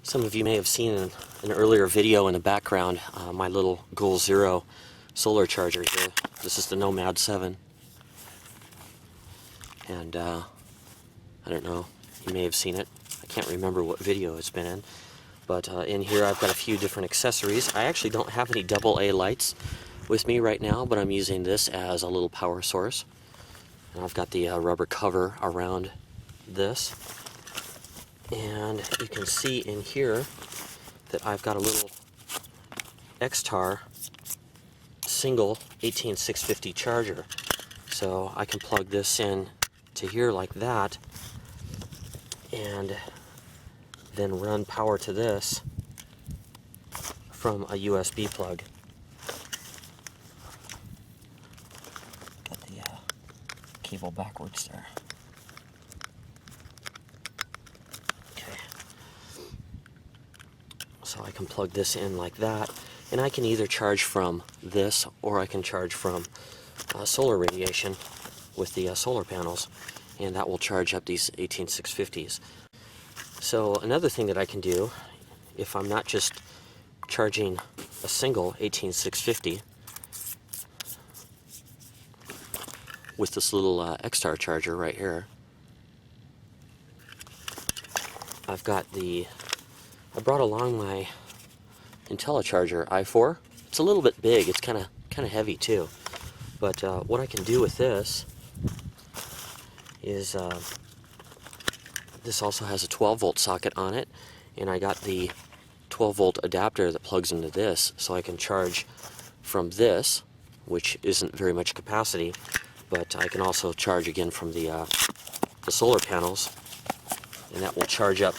Some of you may have seen in an earlier video in the background my little Goal Zero solar charger here. This is the Nomad 7. And I don't know, you may have seen it. I can't remember what video it's been in. But in here I've got a few different accessories. I actually don't have any AA lights with me right now, but I'm using this as a little power source. And I've got the rubber cover around this. And you can see in here that I've got a little X-Tar single 18650 charger. So I can plug this in to here like that and then run power to this from a USB plug. Got the cable backwards there. Okay. So I can plug this in like that, and I can either charge from this or I can charge from solar radiation with the solar panels, and that will charge up these 18650s. So another thing that I can do, if I'm not just charging a single 18650 with this little X-Tar charger right here, I brought along my IntelliCharger i4. It's a little bit big, it's kind of heavy too. But what I can do with this is this also has a 12-volt socket on it, and I got the 12-volt adapter that plugs into this, so I can charge from this, which isn't very much capacity, but I can also charge again from the solar panels, and that will charge up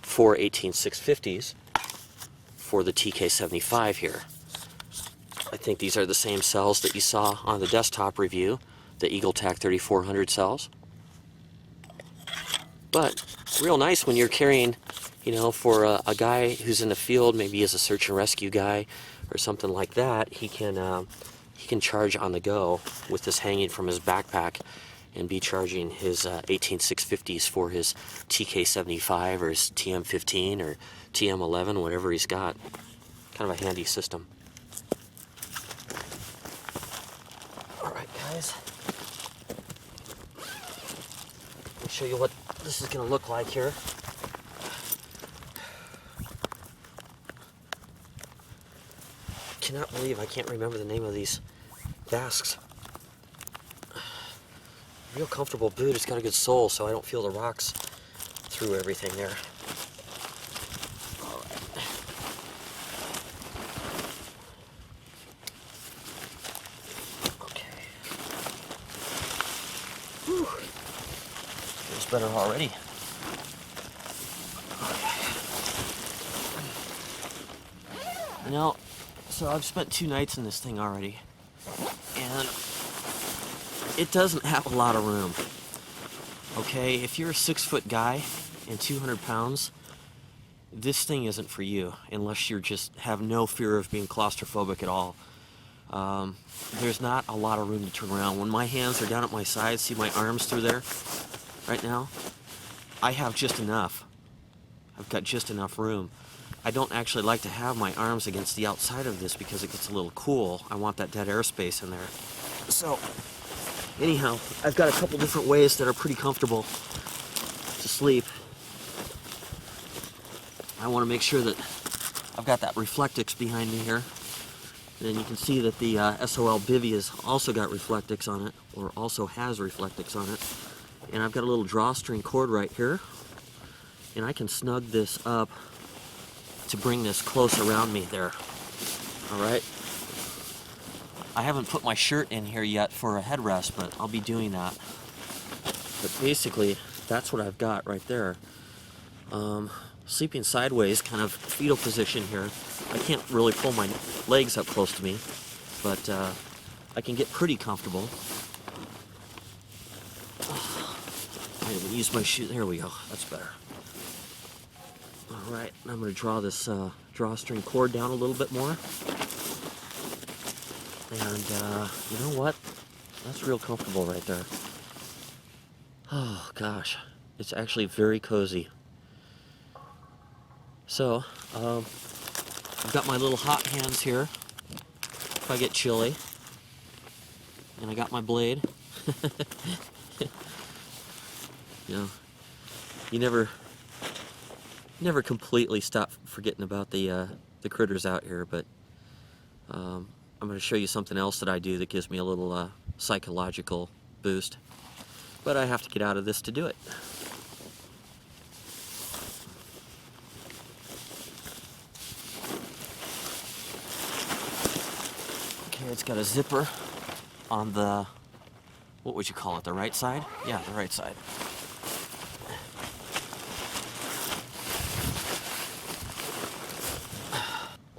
4 18650s for the TK75 here. I think these are the same cells that you saw on the desktop review, the EagleTac 3400 cells. But real nice when you're carrying, you know, for a guy who's in the field, maybe as a search and rescue guy or something like that, he can charge on the go with this hanging from his backpack and be charging his 18650s for his TK75 or his TM15 or TM11, whatever he's got. Kind of a handy system. Alright guys, let me show you what this is going to look like here. Cannot believe I can't remember the name of these Basques. Real comfortable boot. It's got a good sole, so I don't feel the rocks through everything there. All right. Okay. Whew. Feels better already. You know, so I've spent 2 nights in this thing already, and it doesn't have a lot of room. Okay, if you're a 6-foot guy and 200 pounds, this thing isn't for you unless you just have no fear of being claustrophobic at all. There's not a lot of room to turn around. When my hands are down at my sides, see my arms through there right now? I have just enough. I've got just enough room. I don't actually like to have my arms against the outside of this because it gets a little cool. I want that dead airspace in there. So, anyhow, I've got a couple different ways that are pretty comfortable to sleep. I want to make sure that I've got that Reflectix behind me here. And you can see that the SOL Bivvy has also got Reflectix on it, or also has Reflectix on it. And I've got a little drawstring cord right here. And I can snug this up to bring this close around me there. Alright? I haven't put my shirt in here yet for a headrest, but I'll be doing that. But basically, that's what I've got right there. Sleeping sideways, kind of fetal position here. I can't really pull my legs up close to me, but I can get pretty comfortable. I didn't use my shoe. There we go. That's better. Alright, I'm going to draw this drawstring cord down a little bit more. And you know what? That's real comfortable right there. Oh gosh, it's actually very cozy. So, I've got my little hot hands here if I get chilly. And I got my blade. You know, you never completely stop forgetting about the critters out here, but I'm going to show you something else that I do that gives me a little psychological boost. But I have to get out of this to do it. Okay, it's got a zipper on the, what would you call it, the right side? Yeah, the right side.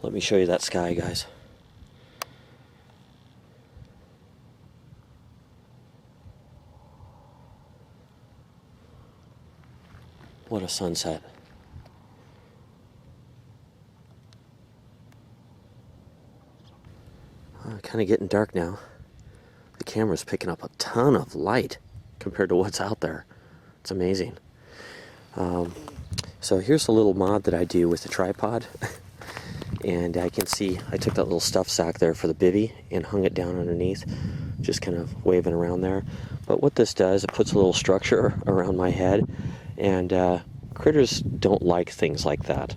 Let me show you that sky, guys. What a sunset. Kind of getting dark now. The camera's picking up a ton of light compared to what's out there. It's amazing. So here's a little mod that I do with the tripod. And I can see I took that little stuff sack there for the bivvy and hung it down underneath, just kind of waving around there. But what this does, it puts a little structure around my head, and critters don't like things like that.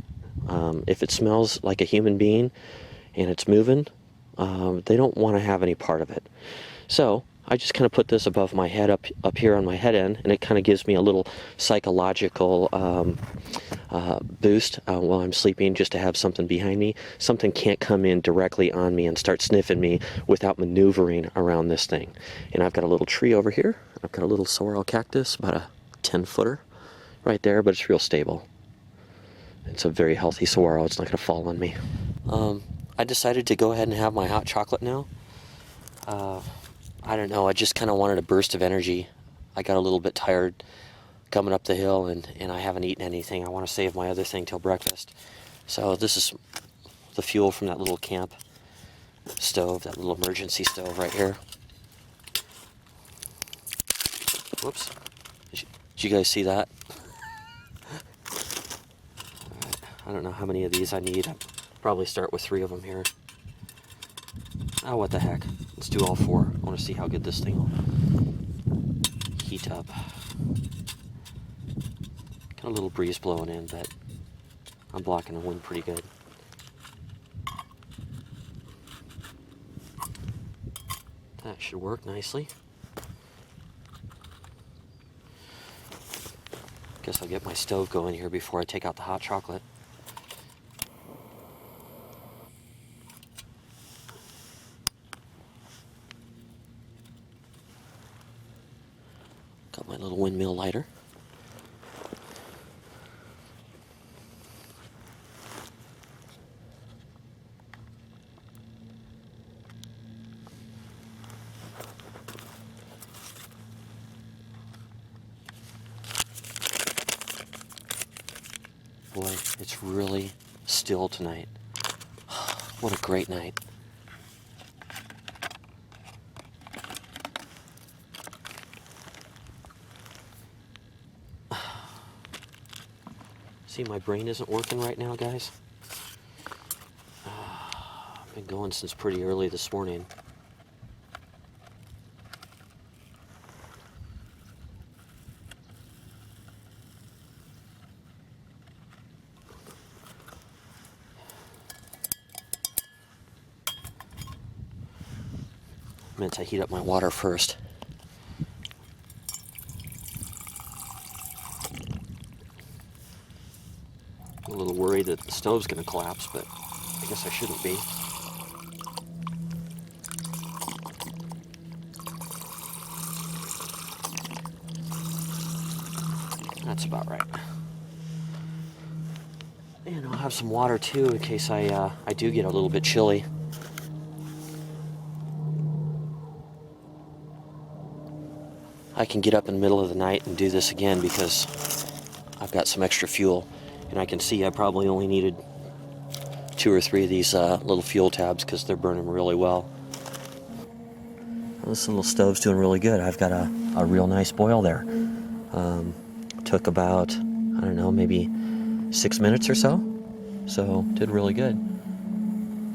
If it smells like a human being and it's moving, they don't want to have any part of it. So I just kind of put this above my head, up here on my head end, and it kind of gives me a little psychological boost while I'm sleeping, just to have something behind me. Something can't come in directly on me and start sniffing me without maneuvering around this thing. And I've got a little tree over here. I've got a little sorrel cactus, about a 10-footer right there, but it's real stable. It's a very healthy saguaro. It's not going to fall on me. I decided to go ahead and have my hot chocolate now. I don't know, I just kind of wanted a burst of energy. I got a little bit tired coming up the hill, and I haven't eaten anything. I want to save my other thing till breakfast. So this is the fuel from that little camp stove, that little emergency stove right here. Whoops. Did you guys see that? Alright, I don't know how many of these I need. I'll probably start with 3 of them here. Oh, what the heck. Let's do all 4. I want to see how good this thing will heat up. Got a little breeze blowing in, but I'm blocking the wind pretty good. That should work nicely. Guess I'll get my stove going here before I take out the hot chocolate. Got my little windmill lighter. Boy, it's really still tonight. What a great night. See, my brain isn't working right now, guys. I've been going since pretty early this morning. I meant to heat up my water first. I'm a little worried that the stove's going to collapse, but I guess I shouldn't be. That's about right. And I'll have some water too in case I do get a little bit chilly. I can get up in the middle of the night and do this again because I've got some extra fuel. And I can see I probably only needed 2 or 3 of these little fuel tabs because they're burning really well. This little stove's doing really good. I've got a real nice boil there. Took about, I don't know, maybe 6 minutes or so. So, did really good.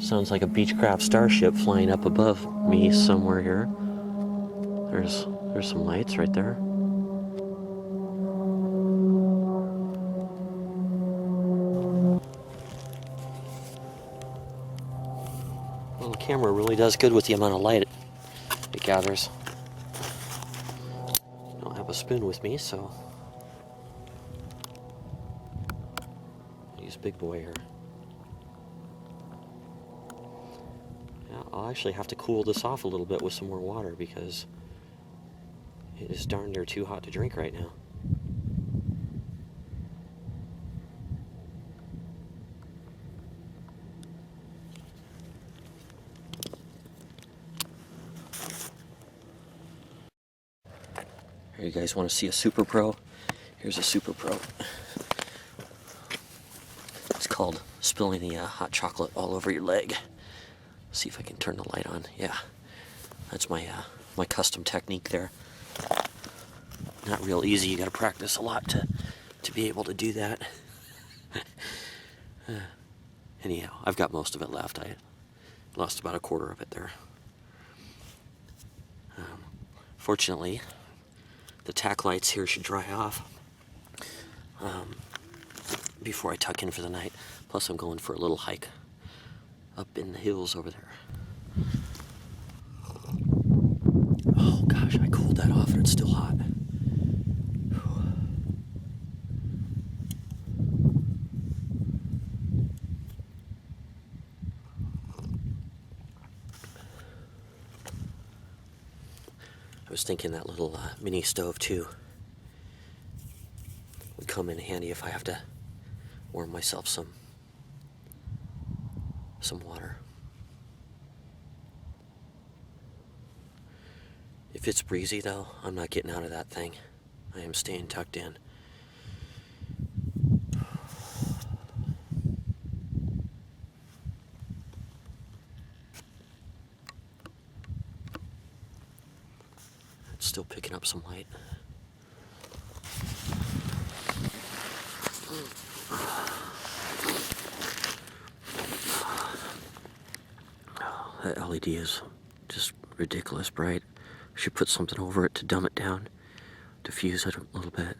Sounds like a Beechcraft starship flying up above me somewhere here. There's some lights right there. Well, the camera really does good with the amount of light it gathers. I don't have a spoon with me, so I'll use big boy here. Yeah, I'll actually have to cool this off a little bit with some more water because it is darn near too hot to drink right now. Here, you guys want to see a Super Pro? Here's a Super Pro. It's called spilling the hot chocolate all over your leg. See if I can turn the light on. Yeah, that's my my custom technique there. Not real easy. You got to practice a lot to be able to do that. Anyhow, I've got most of it left. I lost about a quarter of it there. Fortunately, the tack lights here should dry off before I tuck in for the night. Plus, I'm going for a little hike up in the hills over there. Oh gosh, I cooled that off and it's still hot. I was thinking that little mini stove too would come in handy if I have to warm myself some water. If it's breezy though, I'm not getting out of that thing. I am staying tucked in. It's still picking up some light. That LED is just ridiculous bright. Should put something over it to dumb it down, diffuse it a little bit.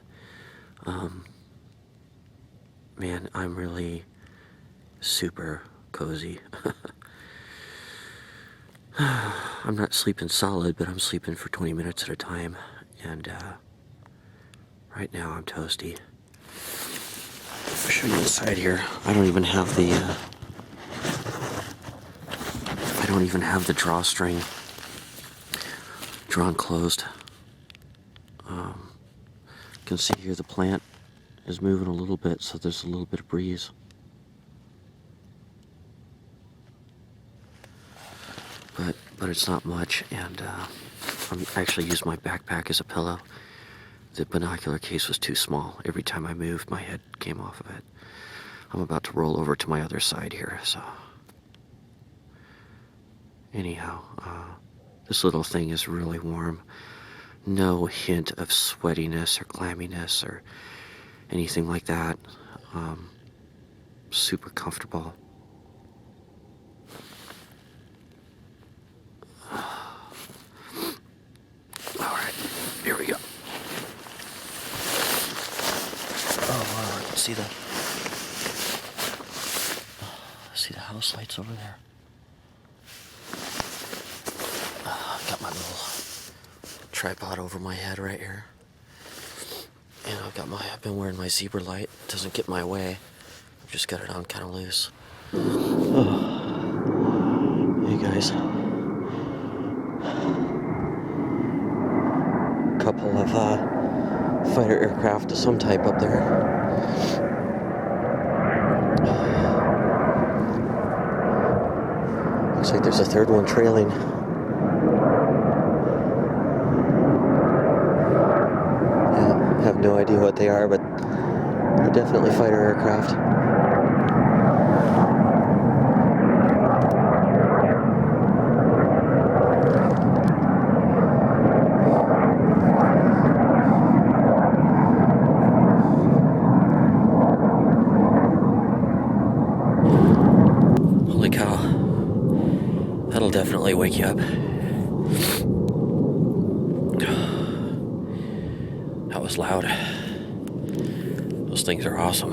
Man, I'm really super cozy. I'm not sleeping solid, but I'm sleeping for 20 minutes at a time, and right now I'm toasty. I'll show you inside here. I don't even have the drawstring drawn closed. You can see here the plant is moving a little bit, so there's a little bit of breeze. But it's not much, and I actually used my backpack as a pillow. The binocular case was too small. Every time I moved, my head came off of it. I'm about to roll over to my other side here, so... Anyhow, this little thing is really warm. No hint of sweatiness or clamminess or anything like that. Super comfortable. Alright, here we go. Oh wow, I can see the house lights over there. Got my little tripod over my head right here. And I've been wearing my zebra light. It doesn't get in my way. I've just got it on kind of loose. Oh. Hey guys. Couple of fighter aircraft of some type up there. Looks like there's a third one trailing. I have no idea what they are, but they're definitely fighter aircraft. That'll definitely wake you up. That was loud. Those things are awesome.